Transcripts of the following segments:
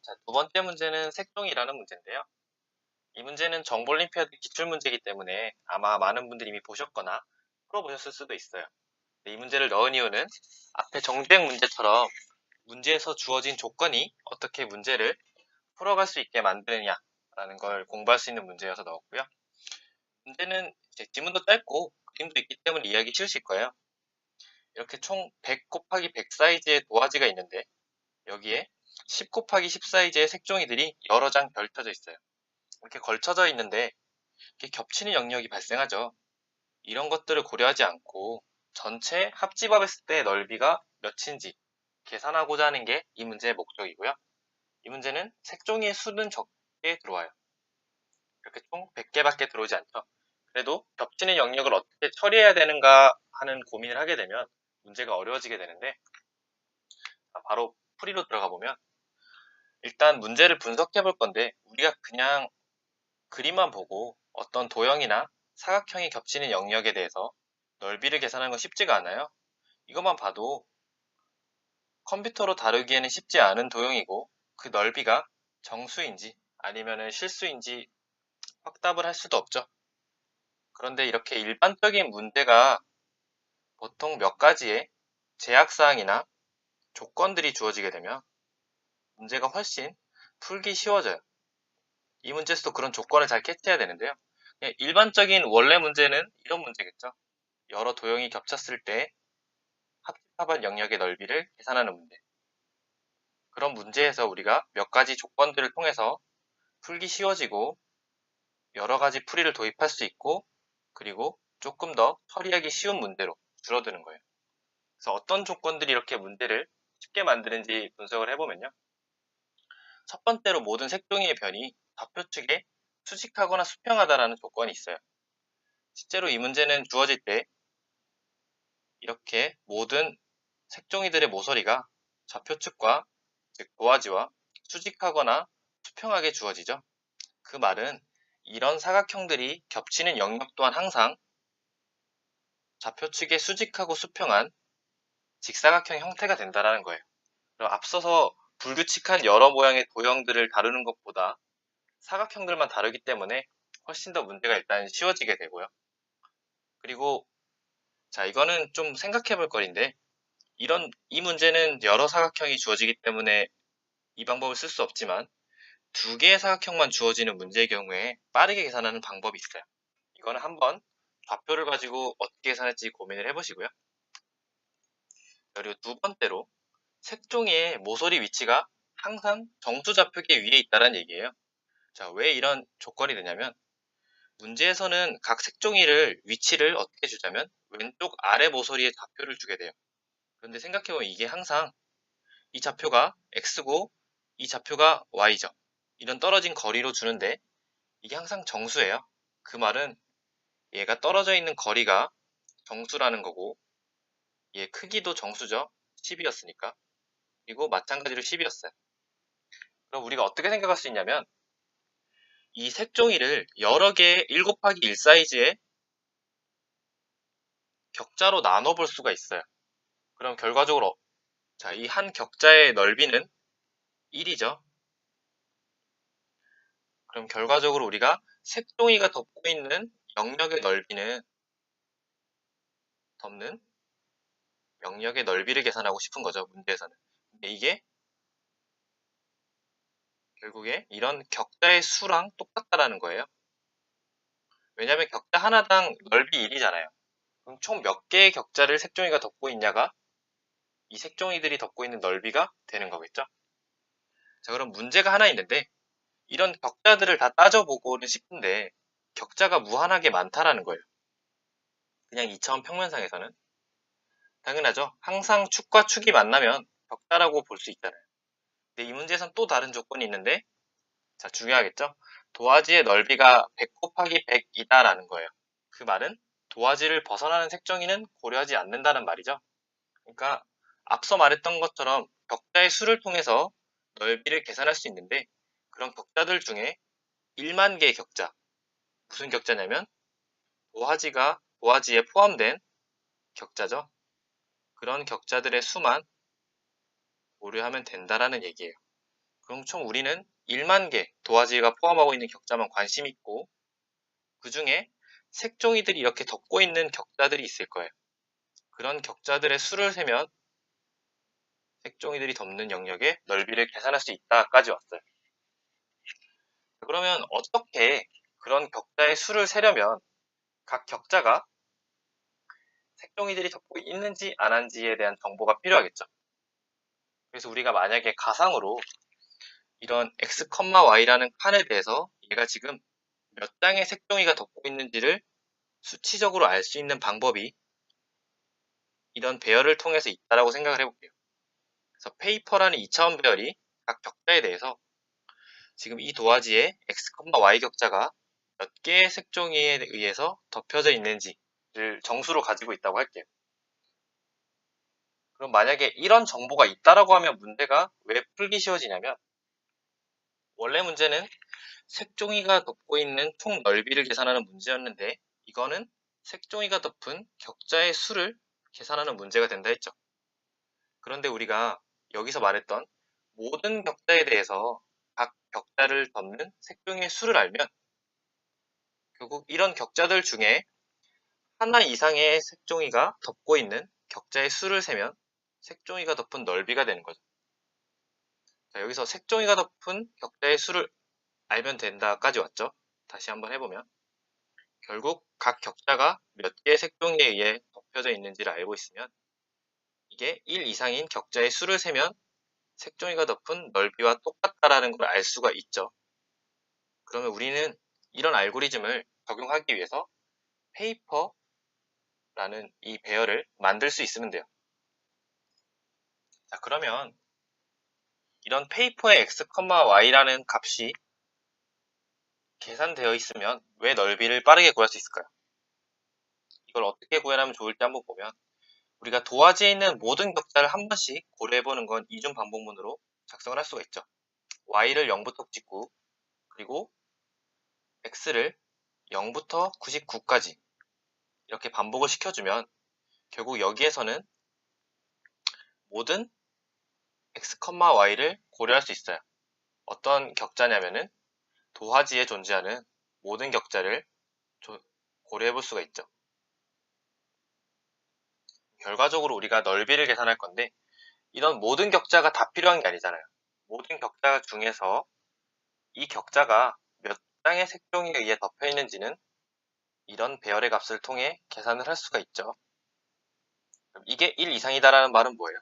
자, 두 번째 문제는 색종이라는 문제인데요. 이 문제는 정보올림피아드 기출문제이기 때문에 아마 많은 분들이 이미 보셨거나 풀어보셨을 수도 있어요. 이 문제를 넣은 이유는 앞에 정주행 문제처럼 문제에서 주어진 조건이 어떻게 문제를 풀어갈 수 있게 만드느냐라는 걸 공부할 수 있는 문제여서 넣었고요. 문제는 이제 지문도 짧고 그림도 있기 때문에 이해하기 쉬우실 거예요. 이렇게 총 100 곱하기 100 사이즈의 도화지가 있는데 여기에 10 곱하기 10 사이즈의 색종이들이 여러 장 걸쳐져 있어요. 이렇게 걸쳐져 있는데 이렇게 겹치는 영역이 발생하죠. 이런 것들을 고려하지 않고 전체 합집합했을 때 넓이가 몇인지 계산하고자 하는 게 이 문제의 목적이고요. 이 문제는 색종이의 수는 적게 들어와요. 이렇게 총 100개밖에 들어오지 않죠. 그래도 겹치는 영역을 어떻게 처리해야 되는가 하는 고민을 하게 되면 문제가 어려워지게 되는데, 바로 풀이로 들어가 보면 일단 문제를 분석해 볼 건데, 우리가 그냥 그림만 보고 어떤 도형이나 사각형이 겹치는 영역에 대해서 넓이를 계산하는 건 쉽지가 않아요. 이것만 봐도 컴퓨터로 다루기에는 쉽지 않은 도형이고 그 넓이가 정수인지 아니면 실수인지 확답을 할 수도 없죠. 그런데 이렇게 일반적인 문제가 보통 몇 가지의 제약사항이나 조건들이 주어지게 되면 문제가 훨씬 풀기 쉬워져요. 이 문제에서도 그런 조건을 잘 캐치해야 되는데요. 일반적인 원래 문제는 이런 문제겠죠. 여러 도형이 겹쳤을 때 합집합한 영역의 넓이를 계산하는 문제. 그런 문제에서 우리가 몇 가지 조건들을 통해서 풀기 쉬워지고 여러 가지 풀이를 도입할 수 있고, 그리고 조금 더 처리하기 쉬운 문제로 줄어드는 거예요. 그래서 어떤 조건들이 이렇게 문제를 쉽게 만드는지 분석을 해보면요. 첫 번째로 모든 색종이의 변이 좌표측에 수직하거나 수평하다라는 조건이 있어요. 실제로 이 문제는 주어질 때 이렇게 모든 색종이들의 모서리가 좌표측과 즉 도화지와 수직하거나 수평하게 주어지죠. 그 말은 이런 사각형들이 겹치는 영역 또한 항상 좌표측에 수직하고 수평한 직사각형 형태가 된다는 거예요. 그럼 앞서서 불규칙한 여러 모양의 도형들을 다루는 것보다 사각형들만 다루기 때문에 훨씬 더 문제가 일단 쉬워지게 되고요. 그리고 자, 이거는 좀 생각해 볼 거리인데, 이 문제는 여러 사각형이 주어지기 때문에 이 방법을 쓸 수 없지만 두 개의 사각형만 주어지는 문제의 경우에 빠르게 계산하는 방법이 있어요. 이거는 한번 좌표를 가지고 어떻게 계산할지 고민을 해보시고요. 그리고 두 번째로 색종이의 모서리 위치가 항상 정수좌표계 위에 있다는 얘기예요. 자, 왜 이런 조건이 되냐면 문제에서는 각 색종이를 위치를 어떻게 주자면 왼쪽 아래 모서리에 좌표를 주게 돼요. 그런데 생각해보면 이게 항상 이 좌표가 x고 이 좌표가 y죠. 이런 떨어진 거리로 주는데 이게 항상 정수예요. 그 말은 얘가 떨어져 있는 거리가 정수라는 거고 얘 크기도 정수죠. 10이었으니까. 그리고 마찬가지로 10이었어요. 그럼 우리가 어떻게 생각할 수 있냐면 이 색종이를 여러 개의 1 곱하기 1 사이즈의 격자로 나눠 볼 수가 있어요. 그럼 결과적으로 자, 이 한 격자의 넓이는 1이죠. 그럼 결과적으로 우리가 색종이가 덮고 있는 영역의 넓이는 덮는 영역의 넓이를 계산하고 싶은 거죠. 문제에서는. 근데 이게 결국에 이런 격자의 수랑 똑같다라는 거예요. 왜냐하면 격자 하나당 넓이 1이잖아요. 그럼 총 몇 개의 격자를 색종이가 덮고 있냐가 이 색종이들이 덮고 있는 넓이가 되는 거겠죠. 자, 그럼 문제가 하나 있는데 이런 격자들을 다 따져보고는 싶은데 격자가 무한하게 많다라는 거예요. 그냥 2차원 평면상에서는. 당연하죠. 항상 축과 축이 만나면 격자라고 볼 수 있잖아요. 근데 이 문제에선 또 다른 조건이 있는데, 자, 중요하겠죠? 도화지의 넓이가 100 곱하기 100이다라는 거예요. 그 말은 도화지를 벗어나는 색종이는 고려하지 않는다는 말이죠. 그러니까 앞서 말했던 것처럼 격자의 수를 통해서 넓이를 계산할 수 있는데 그런 격자들 중에 1만 개의 격자, 무슨 격자냐면 도화지에 포함된 격자죠. 그런 격자들의 수만 고려하면 된다라는 얘기예요. 그럼 총 우리는 1만 개 도화지가 포함하고 있는 격자만 관심 있고 그 중에 색종이들이 이렇게 덮고 있는 격자들이 있을 거예요. 그런 격자들의 수를 세면 색종이들이 덮는 영역의 넓이를 계산할 수 있다까지 왔어요. 그러면 어떻게 그런 격자의 수를 세려면 각 격자가 색종이들이 덮고 있는지 안 한지에 대한 정보가 필요하겠죠. 그래서 우리가 만약에 가상으로 이런 x, y라는 칸에 대해서 얘가 지금 몇 장의 색종이가 덮고 있는지를 수치적으로 알 수 있는 방법이 이런 배열을 통해서 있다라고 생각을 해볼게요. 그래서 페이퍼라는 2차원 배열이 각 격자에 대해서 지금 이 도화지에 x, y 격자가 몇 개의 색종이에 의해서 덮여져 있는지를 정수로 가지고 있다고 할게요. 그럼 만약에 이런 정보가 있다라고 하면 문제가 왜 풀기 쉬워지냐면 원래 문제는 색종이가 덮고 있는 총 넓이를 계산하는 문제였는데 이거는 색종이가 덮은 격자의 수를 계산하는 문제가 된다 했죠. 그런데 우리가 여기서 말했던 모든 격자에 대해서 각 격자를 덮는 색종이의 수를 알면 결국 이런 격자들 중에 하나 이상의 색종이가 덮고 있는 격자의 수를 세면 색종이가 덮은 넓이가 되는 거죠. 자, 여기서 색종이가 덮은 격자의 수를 알면 된다까지 왔죠. 다시 한번 해보면 결국 각 격자가 몇 개의 색종이에 의해 덮여져 있는지를 알고 있으면 이게 1 이상인 격자의 수를 세면 색종이가 덮은 넓이와 똑같다라는 걸 알 수가 있죠. 그러면 우리는 이런 알고리즘을 적용하기 위해서 페이퍼라는 이 배열을 만들 수 있으면 돼요. 자, 그러면 이런 페이퍼의 x, y라는 값이 계산되어 있으면 왜 넓이를 빠르게 구할 수 있을까요? 이걸 어떻게 구현하면 좋을지 한번 보면 우리가 도화지에 있는 모든 격자를 한 번씩 고려해보는 건 이중 반복문으로 작성을 할 수가 있죠. y를 0부터 찍고 그리고 x를 0부터 99까지 이렇게 반복을 시켜주면 결국 여기에서는 모든 x, y를 고려할 수 있어요. 어떤 격자냐면은 도화지에 존재하는 모든 격자를 고려해 볼 수가 있죠. 결과적으로 우리가 넓이를 계산할 건데 이런 모든 격자가 다 필요한 게 아니잖아요. 모든 격자 중에서 이 격자가 몇 장의 색종이에 의해 덮여 있는지는 이런 배열의 값을 통해 계산을 할 수가 있죠. 그럼 이게 1 이상이다라는 말은 뭐예요?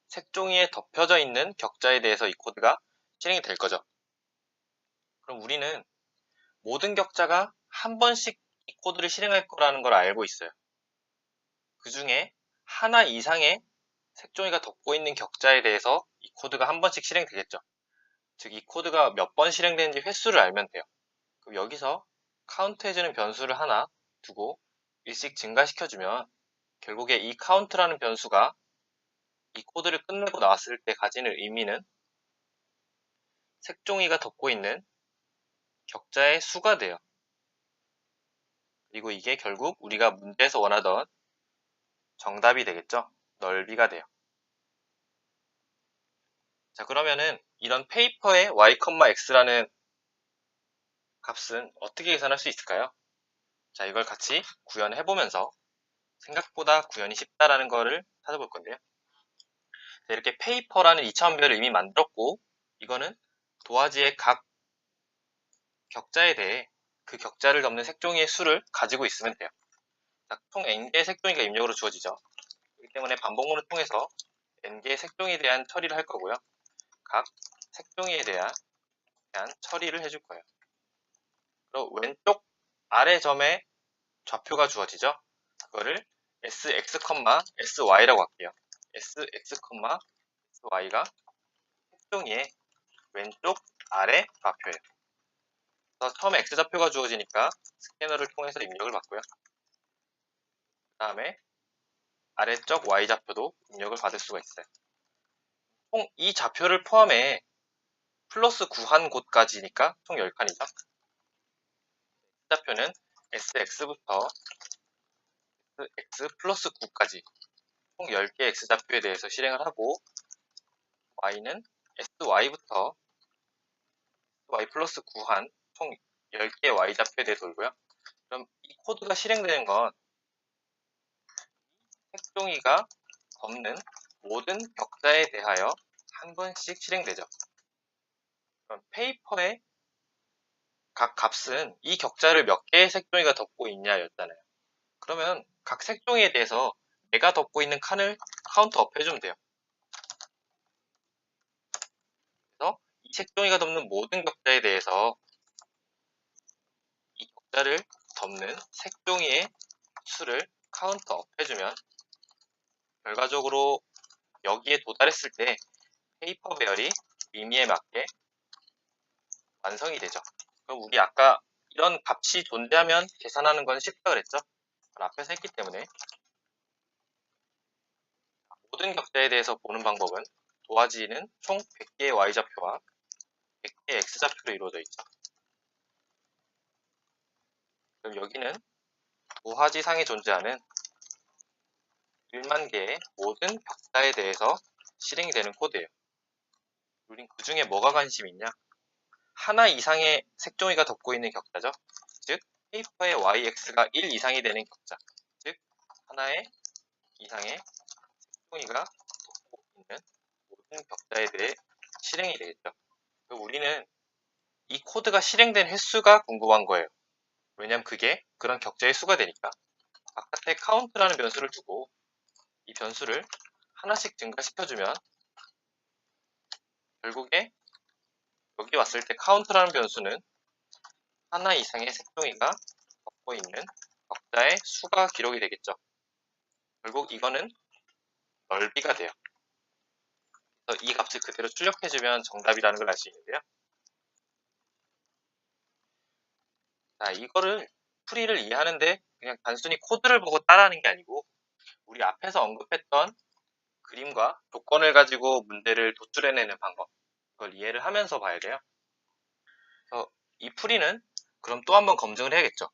색종이에 덮여져 있는 격자에 대해서 이 코드가 실행이 될 거죠. 그럼 우리는 모든 격자가 한 번씩 이 코드를 실행할 거라는 걸 알고 있어요. 그 중에 하나 이상의 색종이가 덮고 있는 격자에 대해서 이 코드가 한 번씩 실행되겠죠. 즉, 이 코드가 몇 번 실행되는지 횟수를 알면 돼요. 그럼 여기서 카운트해주는 변수를 하나 두고 일씩 증가시켜주면 결국에 이 카운트라는 변수가 이 코드를 끝내고 나왔을 때 가지는 의미는 색종이가 덮고 있는 격자의 수가 돼요. 그리고 이게 결국 우리가 문제에서 원하던 정답이 되겠죠. 넓이가 돼요. 자, 그러면은 이런 페이퍼의 y, x라는 값은 어떻게 계산할 수 있을까요? 자, 이걸 같이 구현해보면서 생각보다 구현이 쉽다라는 거를 찾아볼 건데요. 자, 이렇게 페이퍼라는 2차원별을 이미 만들었고 이거는 도화지의 각 격자에 대해 그 격자를 덮는 색종이의 수를 가지고 있으면 돼요. 자, 총 n개의 색종이가 입력으로 주어지죠. 그렇기 때문에 반복문을 통해서 n개의 색종이에 대한 처리를 할 거고요. 각 색종이에 대한 처리를 해줄 거예요. 그리고 왼쪽 아래 점에 좌표가 주어지죠. 그거를 sx, sy라고 할게요. sx, sy가 색종이의 왼쪽 아래 좌표예요. 그래서 처음에 x좌표가 주어지니까 스캐너를 통해서 입력을 받고요. 그 다음에 아래쪽 y좌표도 입력을 받을 수가 있어요. 총 이 좌표를 포함해 플러스 9한 곳까지니까 총 10칸이죠. x좌표는 sx부터 x 플러스 9까지 총 10개의 x좌표에 대해서 실행을 하고 y는 sy부터 y 플러스 9한 총 10개의 y좌표에 대해 돌고요. 그럼 이 코드가 실행되는 건 색종이가 덮는 모든 격자에 대하여 한 번씩 실행되죠. 그럼 페이퍼의 각 값은 이 격자를 몇 개의 색종이가 덮고 있냐였잖아요. 그러면 각 색종이에 대해서 내가 덮고 있는 칸을 카운트업 해주면 돼요. 그래서 이 색종이가 덮는 모든 격자에 대해서 이 격자를 덮는 색종이의 수를 카운트업 해주면 결과적으로 여기에 도달했을 때 페이퍼 배열이 의미에 맞게 완성이 되죠. 그럼 우리 아까 이런 값이 존재하면 계산하는 건 쉽다 그랬죠? 앞에서 했기 때문에 모든 격자에 대해서 보는 방법은 도화지는 총 100개의 y좌표와 100개의 x좌표로 이루어져 있죠. 그럼 여기는 도화지상에 존재하는 1만 개의 모든 격자에 대해서 실행이 되는 코드예요. 우린 그 중에 뭐가 관심 있냐? 하나 이상의 색종이가 덮고 있는 격자죠. 즉 페이퍼의 yx가 1 이상이 되는 격자. 즉 하나의 이상의 색종이가 덮고 있는 모든 격자에 대해 실행이 되겠죠. 우리는 이 코드가 실행된 횟수가 궁금한 거예요. 왜냐면 그게 그런 격자의 수가 되니까. 바깥에 카운트라는 변수를 두고 이 변수를 하나씩 증가시켜주면 결국에 여기 왔을 때 카운트라는 변수는 하나 이상의 색종이가 덮고 있는 격자의 수가 기록이 되겠죠. 결국 이거는 넓이가 돼요. 그래서 이 값을 그대로 출력해주면 정답이라는 걸 알 수 있는데요. 자, 이거를 풀이를 이해하는데 그냥 단순히 코드를 보고 따라하는 게 아니고 우리 앞에서 언급했던 그림과 조건을 가지고 문제를 도출해내는 방법, 그걸 이해를 하면서 봐야 돼요. 그래서 이 풀이는 그럼 또 한번 검증을 해야겠죠.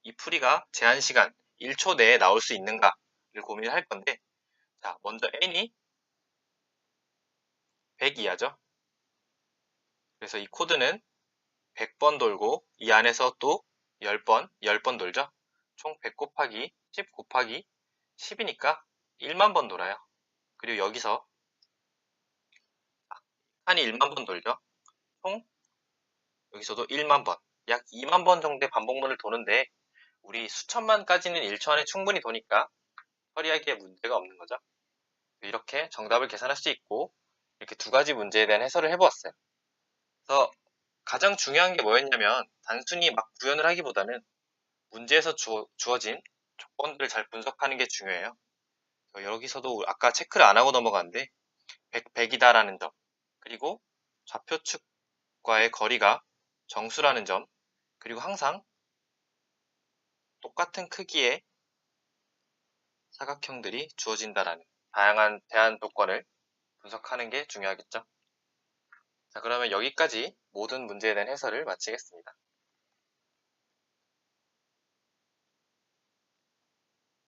이 풀이가 제한 시간 1초 내에 나올 수 있는가를 고민을 할 건데, 자, 먼저 n이 100 이하죠. 그래서 이 코드는 100번 돌고 이 안에서 또 10번 돌죠. 총 100 곱하기 10 곱하기 10이니까 1만 번 돌아요. 그리고 여기서 칸이 1만 번 돌죠. 총 여기서도 1만 번, 약 2만 번 정도의 반복문을 도는데 우리 수천만까지는 1초 안에 충분히 도니까 처리하기에 문제가 없는 거죠. 이렇게 정답을 계산할 수 있고 이렇게 두 가지 문제에 대한 해설을 해보았어요. 그래서 가장 중요한 게 뭐였냐면 단순히 막 구현을 하기보다는 문제에서 주어진 조건들을 잘 분석하는 게 중요해요. 여기서도 아까 체크를 안 하고 넘어갔는데 100이다라는 점, 그리고 좌표축과의 거리가 정수라는 점, 그리고 항상 똑같은 크기의 사각형들이 주어진다라는 다양한 대안 조건을 분석하는 게 중요하겠죠. 자, 그러면 여기까지 모든 문제에 대한 해설을 마치겠습니다.